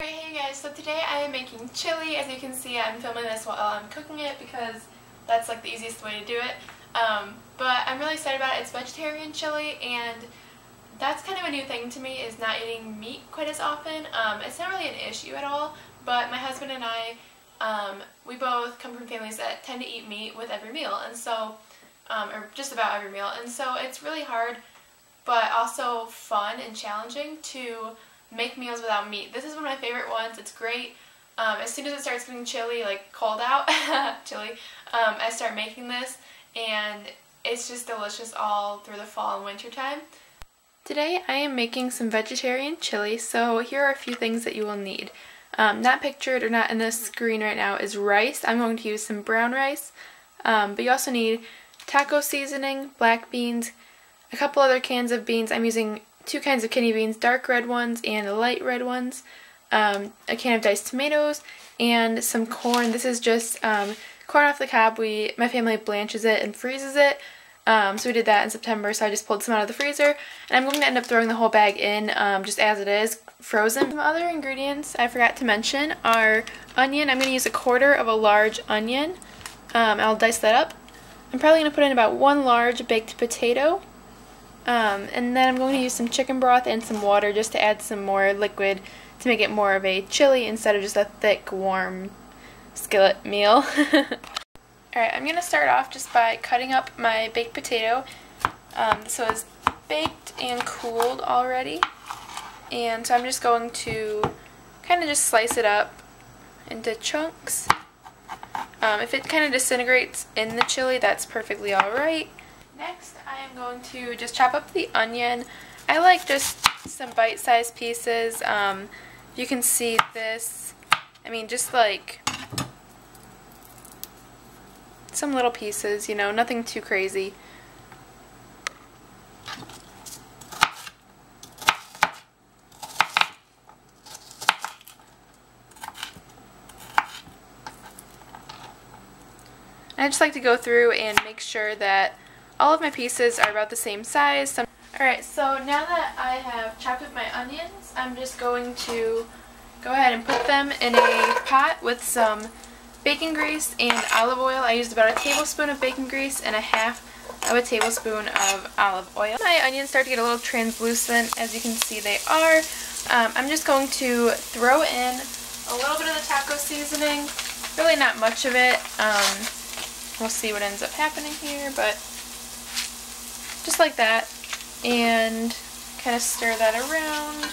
Alright, hey guys, so today I am making chili. As you can see, I'm filming this while I'm cooking it because that's like the easiest way to do it. But I'm really excited about it. It's vegetarian chili, and that's kind of a new thing to me, is not eating meat quite as often. It's not really an issue at all, but my husband and I, we both come from families that tend to eat meat with every meal, and so, or just about every meal, and so it's really hard but also fun and challenging to make meals without meat. This is one of my favorite ones. It's great. As soon as it starts getting chilly, like cold out, chilly, I start making this, and it's just delicious all through the fall and winter time. Today I am making some vegetarian chili, so here are a few things that you will need. Not pictured or not in the screen right now is rice. I'm going to use some brown rice, but you also need taco seasoning, black beans, a couple other cans of beans. I'm using 2 kinds of kidney beans, dark red ones and light red ones, a can of diced tomatoes, and some corn. This is just corn off the cob. My family blanches it and freezes it, so we did that in September, so I just pulled some out of the freezer, and I'm going to end up throwing the whole bag in just as it is, frozen. Some other ingredients I forgot to mention are onion. I'm going to use 1/4 of a large onion. I'll dice that up. I'm probably going to put in about 1 large baked potato. And then I'm going to use some chicken broth and some water just to add some more liquid to make it more of a chili instead of just a thick, warm skillet meal. Alright, I'm going to start off just by cutting up my baked potato. This was baked and cooled already, and so I'm just going to kind of just slice it up into chunks. If it kind of disintegrates in the chili, that's perfectly alright. Next, I am going to just chop up the onion. I like just some bite-sized pieces. You can see this, I mean, just like some little pieces, you know, nothing too crazy. I just like to go through and make sure that all of my pieces are about the same size. Alright, so now that I have chopped up my onions, I'm just going to go ahead and put them in a pot with some bacon grease and olive oil. I used about 1 tablespoon of bacon grease and 1/2 tablespoon of olive oil. My onions start to get a little translucent, as you can see they are. I'm just going to throw in a little bit of the taco seasoning, really not much of it. We'll see what ends up happening here, but just like that, and kind of stir that around,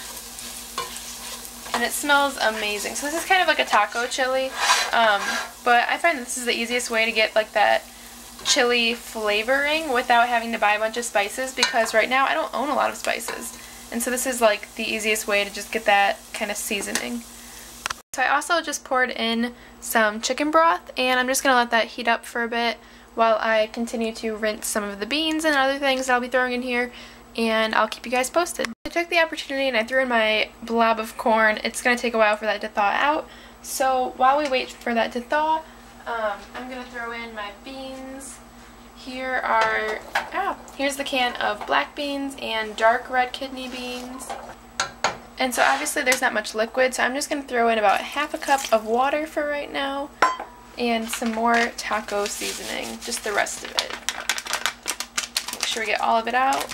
and it smells amazing. So this is kind of like a taco chili, but I find this is the easiest way to get like that chili flavoring without having to buy a bunch of spices, because right now I don't own a lot of spices, and so this is like the easiest way to just get that kind of seasoning. So I also just poured in some chicken broth, and I'm just going to let that heat up for a bit while I continue to rinse some of the beans and other things that I'll be throwing in here, and I'll keep you guys posted. I took the opportunity and I threw in my blob of corn. It's going to take a while for that to thaw out, so while we wait for that to thaw, I'm going to throw in my beans. Here's the can of black beans and dark red kidney beans. And so obviously there's not much liquid, so I'm just going to throw in about 1/2 cup of water for right now, and some more taco seasoning, just the rest of it. Make sure we get all of it out.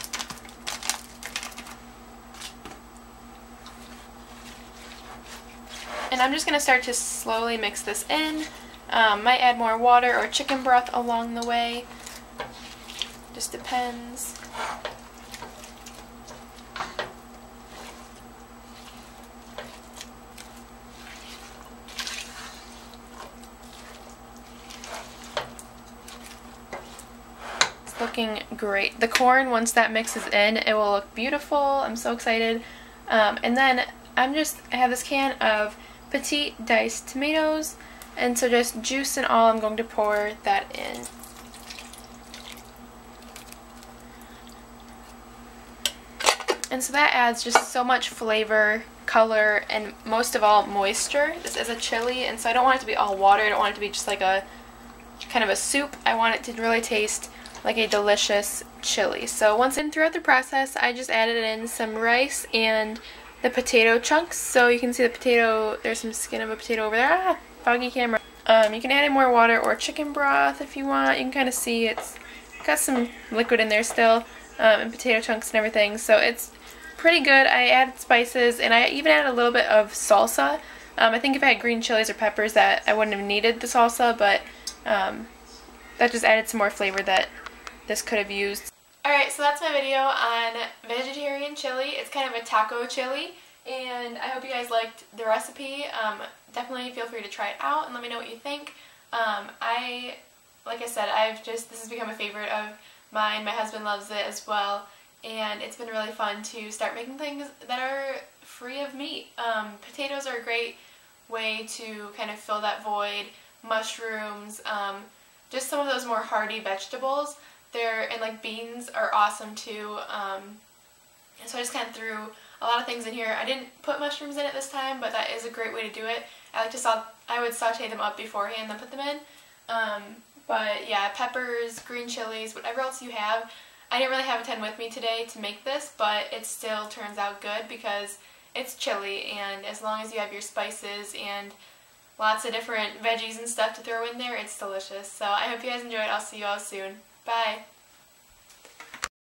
And I'm just going to start to slowly mix this in. Might add more water or chicken broth along the way. Just depends. Looking great. The corn, once that mixes in, it will look beautiful. I'm so excited. And then I have this can of petite diced tomatoes, and so just juice and all, I'm going to pour that in. And so that adds just so much flavor, color, and most of all moisture. This is a chili, and so I don't want it to be all water. I don't want it to be just like a kind of a soup. I want it to really taste like a delicious chili. So throughout the process, I just added in some rice and the potato chunks. So you can see the potato, there's some skin of a potato over there. Ah, foggy camera. You can add in more water or chicken broth if you want. You can kind of see it's got some liquid in there still, and potato chunks and everything. So it's pretty good. I added spices, and I even added a little bit of salsa. I think if I had green chilies or peppers, that I wouldn't have needed the salsa, but that just added some more flavor that this could have used. Alright, so that's my video on vegetarian chili. It's kind of a taco chili, and I hope you guys liked the recipe. Definitely feel free to try it out and let me know what you think. Like I said, this has become a favorite of mine. My husband loves it as well, and it's been really fun to start making things that are free of meat. Potatoes are a great way to kind of fill that void. Mushrooms, just some of those more hearty vegetables. And like beans are awesome too. So I just kind of threw a lot of things in here. I didn't put mushrooms in it this time, but that is a great way to do it. I would saute them up beforehand, then put them in. But yeah, peppers, green chilies, whatever else you have. I didn't really have a ton with me today to make this, but it still turns out good because it's chili, and as long as you have your spices and lots of different veggies and stuff to throw in there, it's delicious. So I hope you guys enjoyed. I'll see you all soon. Bye!